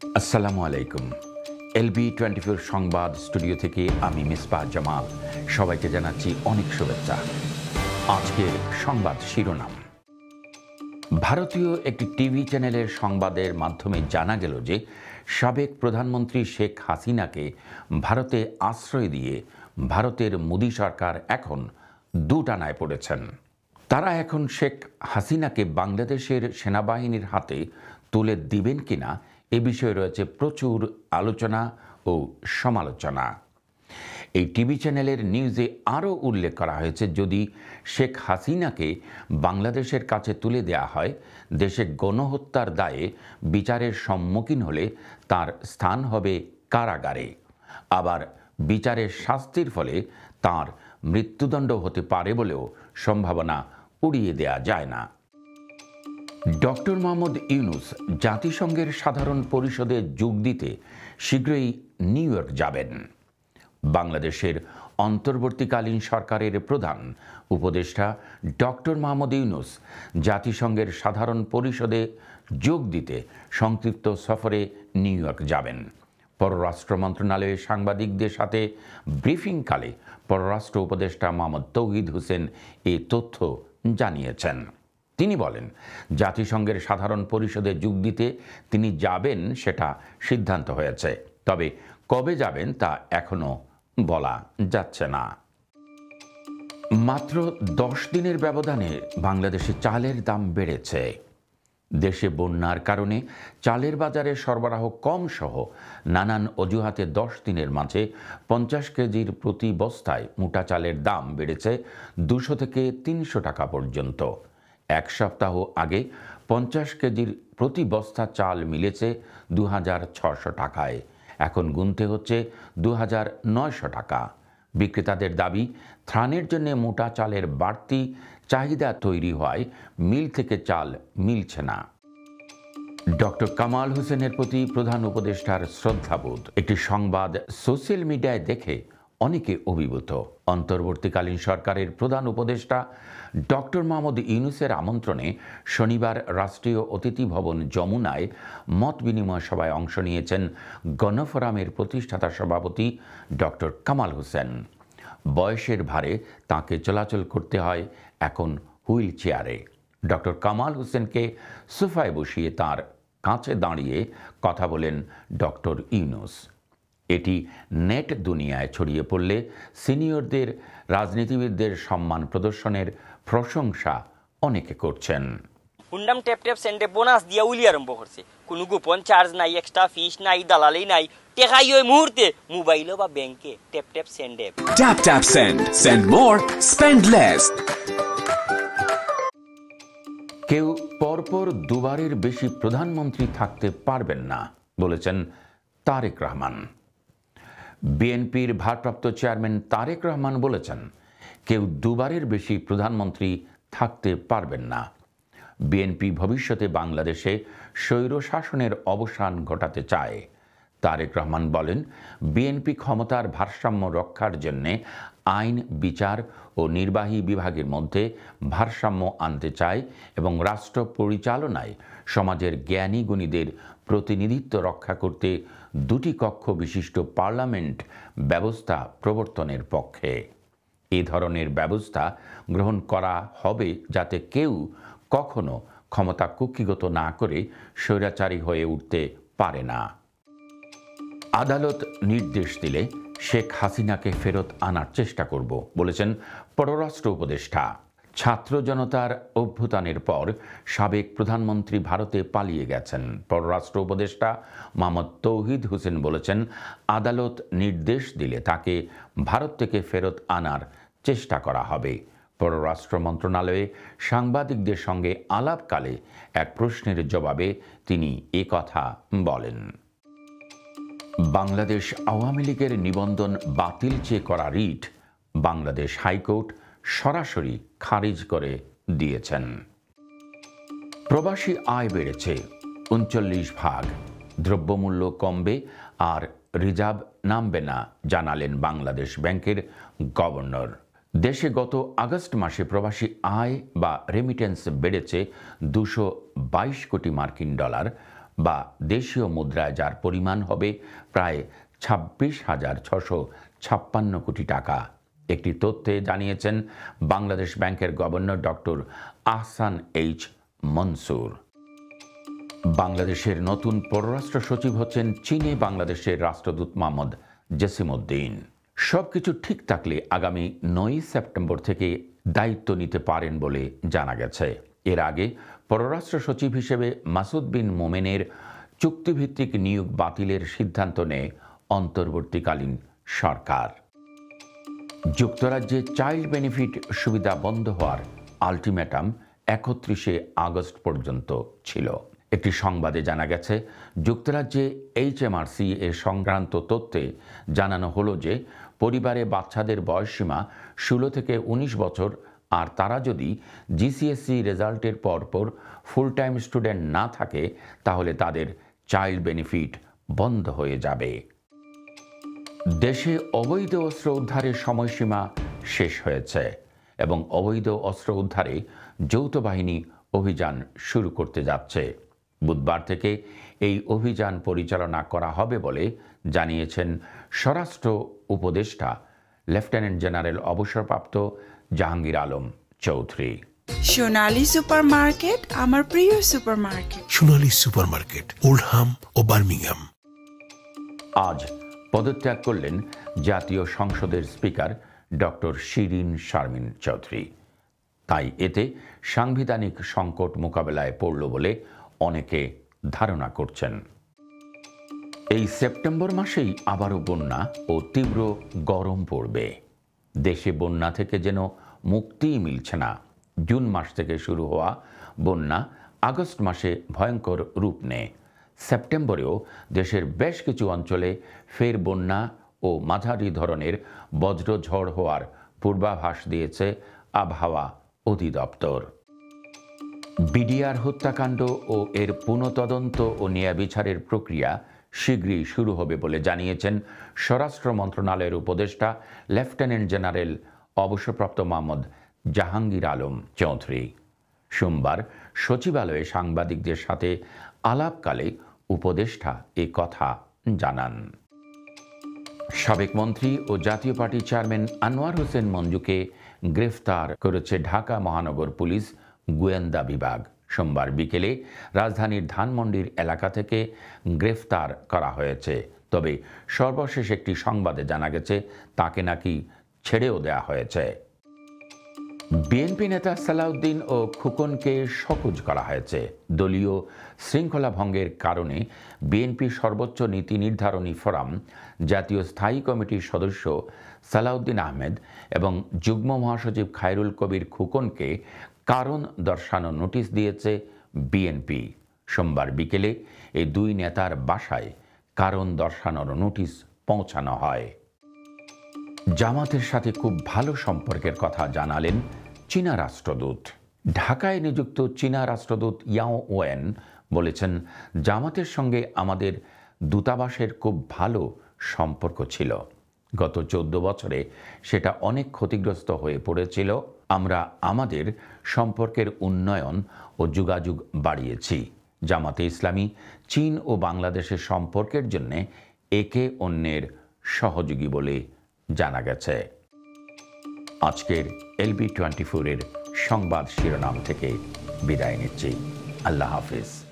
আসসালামু আলাইকুম। LB24 সংবাদ স্টুডিও থেকে আমি মিসবাহ জামাল সবাইকে জানাচ্ছি অনেক শুভেচ্ছা। আজকের সংবাদ শিরোনাম। ভারতীয় একটি টিভি চ্যানেলের সংবাদের মাধ্যমে জানা গেল যে সাবেক প্রধানমন্ত্রী শেখ হাসিনাকে ভারতে আশ্রয় দিয়ে ভারতের মোদি সরকার এখন দুটানায় পড়েছেন। তারা এখন শেখ হাসিনাকে বাংলাদেশের সেনাবাহিনীর হাতে তুলে দিবেন কিনা এ বিষয়ে রয়েছে প্রচুর আলোচনা ও সমালোচনা। এই টিভি চ্যানেলের নিউজে আরও উল্লেখ করা হয়েছে, যদি শেখ হাসিনাকে বাংলাদেশের কাছে তুলে দেওয়া হয়, দেশে গণহত্যার দায়ে বিচারের সম্মুখীন হলে তার স্থান হবে কারাগারে। আবার বিচারের শাস্তির ফলে তার মৃত্যুদণ্ড হতে পারে বলেও সম্ভাবনা উড়িয়ে দেয়া যায় না। ডক্টর মোহাম্মদ ইউনূস জাতিসংঘের সাধারণ পরিষদে যোগ দিতে শীঘ্রই নিউ ইয়র্ক যাবেন। বাংলাদেশের অন্তর্বর্তীকালীন সরকারের প্রধান উপদেষ্টা ডক্টর মোহাম্মদ ইউনূস জাতিসংঘের সাধারণ পরিষদে যোগ দিতে সংক্ষিপ্ত সফরে নিউ ইয়র্ক যাবেন। পররাষ্ট্র মন্ত্রণালয়ের সাংবাদিকদের সাথে ব্রিফিংকালে পররাষ্ট্র উপদেষ্টা মোহাম্মদ তৌহিদ হোসেন এ তথ্য জানিয়েছেন। তিনি বলেন, জাতিসংঘের সাধারণ পরিষদে যোগ দিতে তিনি যাবেন সেটা সিদ্ধান্ত হয়েছে, তবে কবে যাবেন তা এখনো বলা যাচ্ছে না। মাত্র 10 দিনের ব্যবধানে বাংলাদেশে চালের দাম বেড়েছে। দেশে বন্যার কারণে চালের বাজারে সরবরাহ কম সহ নানান অজুহাতে 10 দিনের মাঝে 50 কেজির প্রতি বস্তায় মোটা চালের দাম বেড়েছে 200 থেকে 300 টাকা পর্যন্ত। এক সপ্তাহ আগে 50 কেজির প্রতি বস্তা চাল মিলেছে 2600 টাকায়, এখন গুনতে হচ্ছে 2900 টাকা। বিক্রেতাদের দাবি, ত্রাণের জন্য মোটা চালের বাড়তি চাহিদা তৈরি হওয়ায় মিল থেকে চাল মিলছে না। ডক্টর কামাল হোসেনের প্রতি প্রধান উপদেষ্টার শ্রদ্ধাবোধ একটি সংবাদ সোশ্যাল মিডিয়ায় দেখে অনেকে অভিভূত। অন্তর্বর্তীকালীন সরকারের প্রধান উপদেষ্টা ডক্টর মোহাম্মদ ইউনূসের আমন্ত্রণে শনিবার রাষ্ট্রীয় অতিথি ভবন যমুনায় মত বিনিময় সভায় অংশ নিয়েছেন গণফোরামের প্রতিষ্ঠাতা সভাপতি ডক্টর কামাল হোসেন। বয়সের ভারে তাকে চলাচল করতে হয় এখন হুইল চেয়ারে। ডক্টর কামাল হোসেনকে সোফায় বসিয়ে তার কাছে দাঁড়িয়ে কথা বলেন ডক্টর ইউনূস। এটি নেট দুনিয়ায় ছড়িয়ে পড়লে সিনিয়রদের রাজনীতিবিদদের সম্মান প্রদর্শনের প্রশংসা অনেকে করছেন। হুন্ডাম ট্যাপ ট্যাপ সেন্ডে বোনাস দিয়া উলি আরম্ভ করছে, কোনো গোপন চার্জ নাই, এক্সট্রা ফিস নাই, দালালি নাই, টেকাই ওই মুহূর্তে মোবাইলে বা ব্যাংকে ট্যাপ ট্যাপ সেন্ডে। Tap tap send, send more, spend less. কেউ পরপর দুবারের বেশি প্রধানমন্ত্রী থাকতে পারবেন না বলেছেন তারেক রহমান। বিএনপির ভারপ্রাপ্ত চেয়ারম্যান তারেক রহমান বলেছেন, কেউ দুবারের বেশি প্রধানমন্ত্রী থাকতে পারবেন না। বিএনপি ভবিষ্যতে বাংলাদেশে স্বৈরশাসনের অবসান ঘটাতে চায়। তারেক রহমান বলেন, বিএনপি ক্ষমতার ভারসাম্য রক্ষার জন্যে আইন, বিচার ও নির্বাহী বিভাগের মধ্যে ভারসাম্য আনতে চায় এবং রাষ্ট্র পরিচালনায় সমাজের জ্ঞানী গুণীদের প্রতিনিধিত্ব রক্ষা করতে দুটি কক্ষ বিশিষ্ট পার্লামেন্ট ব্যবস্থা প্রবর্তনের পক্ষে। এ ধরনের ব্যবস্থা গ্রহণ করা হবে যাতে কেউ কখনো ক্ষমতা কুক্ষিগত না করে স্বৈরাচারী হয়ে উঠতে পারে না। আদালত নির্দেশ দিলে শেখ হাসিনাকে ফেরত আনার চেষ্টা করব বলেছেন পররাষ্ট্র উপদেষ্টা। ছাত্র জনতার অভ্যুত্থানের পর সাবেক প্রধানমন্ত্রী ভারতে পালিয়ে গেছেন। পররাষ্ট্র উপদেষ্টা মোহাম্মদ তৌহিদ হোসেন বলেছেন, আদালত নির্দেশ দিলে তাকে ভারত থেকে ফেরত আনার চেষ্টা করা হবে। পররাষ্ট্র মন্ত্রণালয়ে সাংবাদিকদের সঙ্গে আলাপকালে এক প্রশ্নের জবাবে তিনি এ কথা বলেন। বাংলাদেশ আওয়ামী লীগের নিবন্ধন বাতিল চেয়ে করা রিট বাংলাদেশ হাইকোর্ট সরাসরি খারিজ করে দিয়েছেন। প্রবাসী আয় বেড়েছে 39%, দ্রব্যমূল্য কমবে আর রিজার্ভ নামবে না জানালেন বাংলাদেশ ব্যাংকের গভর্নর। দেশে গত আগস্ট মাসে প্রবাসী আয় বা রেমিটেন্স বেড়েছে 222 কোটি মার্কিন ডলার, বা দেশীয় মুদ্রায় যার পরিমাণ হবে প্রায় 26,656 কোটি টাকা। একটি তথ্যে জানিয়েছেন বাংলাদেশ ব্যাংকের governor doctor Ahsan H Mansur. বাংলাদেশের নতুন পররাষ্ট্র সচিব হচ্ছেন চীনে বাংলাদেশের রাষ্ট্রদূত মোহাম্মদ জসিমউদ্দিন। সবকিছু ঠিক থাকলে আগামী 9 সেপ্টেম্বর থেকে দায়িত্ব নিতে পারেন বলে জানা গেছে। এর আগে পররাষ্ট্র সচিব হিসেবে মাসুদ বিন মোমেনের চুক্তিভিত্তিক নিয়োগ বাতিলের সিদ্ধান্ত নেয় অন্তর্বর্তীকালীন সরকার। যুক্তরাজ্যে চাইল্ড বেনিফিট সুবিধা বন্ধ হওয়ার আলটিমেটাম 31শে আগস্ট পর্যন্ত ছিল। একটি সংবাদে জানা গেছে যুক্তরাজ্যে HMRC এর সংক্রান্ত তথ্যে জানানো হলো যে পরিবারে বাচ্চাদের বয়সসীমা 16 থেকে 19 বছর, আর তারা যদি GCSE রেজাল্টের পরপর ফুল টাইম স্টুডেন্ট না থাকে তাহলে তাদের চাইল্ড বেনিফিট বন্ধ হয়ে যাবে। দেশে অবৈধ অস্ত্র উদ্ধারের সময়সীমা শেষ হয়েছে এবং অবৈধ অস্ত্র উদ্ধারে যৌথ বাহিনী অভিযান শুরু করতে যাচ্ছে। বুধবার থেকে এই অভিযান পরিচালনা করা হবে বলে জানিয়েছেন স্বরাষ্ট্র উপদেষ্টা লেফটেন্যান্ট জেনারেল অবসরপ্রাপ্ত জাহাঙ্গীর আলম চৌধুরী। সোনালী সুপারমার্কেট, আমার প্রিয় সুপারমার্কেট। সোনালী সুপারমার্কেট, ওল্ডহাম ও বার্মিংহাম। আজ পদত্যাগ করলেন জাতীয় সংসদের স্পিকার ডক্টর শিরিন শারমিন চৌধুরী। তাই এতে সাংবিধানিক সংকট মোকাবেলায় পড়ল বলে অনেকে ধারণা করছেন। এই সেপ্টেম্বর মাসেই আবারও বন্যা ও তীব্র গরম পড়বে। দেশে বন্যা থেকে যেন মুক্তিই মিলছে না। জুন মাস থেকে শুরু হওয়া বন্যা আগস্ট মাসে ভয়ঙ্কর রূপ নেয়। সেপ্টেম্বরেও দেশের বেশ কিছু অঞ্চলে ফের বন্যা ও মাঝারি ধরনের বজ্রঝড় হওয়ার পূর্বাভাস দিয়েছে আবহাওয়া অধিদপ্তর। বিডিআর হত্যাকাণ্ড ও এর পুনঃতদন্ত ও ন্যায়বিচারের প্রক্রিয়া শীঘ্রই শুরু হবে বলে জানিয়েছেন স্বরাষ্ট্র মন্ত্রণালয়ের উপদেষ্টা লেফটেন্যান্ট জেনারেল অবসরপ্রাপ্ত মোহাম্মদ জাহাঙ্গীর আলম চৌধুরী। সোমবার সচিবালয়ে সাংবাদিকদের সাথে আলাপকালে উপদেষ্টা এ কথা জানান। সাবেক মন্ত্রী ও জাতীয় পার্টি চেয়ারম্যান আনোয়ার হোসেন মঞ্জুকে গ্রেফতার করেছে ঢাকা মহানগর পুলিশ গোয়েন্দা বিভাগ। সোমবার বিকেলে রাজধানীর ধানমন্ডির এলাকা থেকে গ্রেফতার করা হয়েছে। তবে সর্বশেষ একটি সংবাদে জানা গেছে তাকে নাকি ছেড়েও দেওয়া হয়েছে। বিএনপি নেতা সালাউদ্দিন ও খোকনকে সকুজ করা হয়েছে। দলীয় শৃঙ্খলা ভঙ্গের কারণে বিএনপি সর্বোচ্চ নীতি নির্ধারণী ফোরাম জাতীয় স্থায়ী কমিটির সদস্য সালাউদ্দিন আহমেদ এবং যুগ্ম মহাসচিব খায়রুল কবির খোকনকে কারণ দর্শানো নোটিশ দিয়েছে বিএনপি। সোমবার বিকেলে এই দুই নেতার বাসায় কারণ দর্শানোর নোটিশ পৌঁছানো হয়। জামাতের সাথে খুব ভালো সম্পর্কের কথা জানালেন চীনা রাষ্ট্রদূত। ঢাকায় নিযুক্ত চীনা রাষ্ট্রদূত ইয়াও ওয়েন বলেছেন, জামাতের সঙ্গে আমাদের দূতাবাসের খুব ভালো সম্পর্ক ছিল। গত 14 বছরে সেটা অনেক ক্ষতিগ্রস্ত হয়ে পড়েছিল। আমরা আমাদের সম্পর্কের উন্নয়ন ও যোগাযোগ বাড়িয়েছি। জামাতে ইসলামী চীন ও বাংলাদেশের সম্পর্কের জন্য একে অন্যের সহযোগী বলে জানা গেছে। আজকের LB24 এর সংবাদ শিরোনাম থেকে বিদায় নিচ্ছি। আল্লাহ হাফিজ।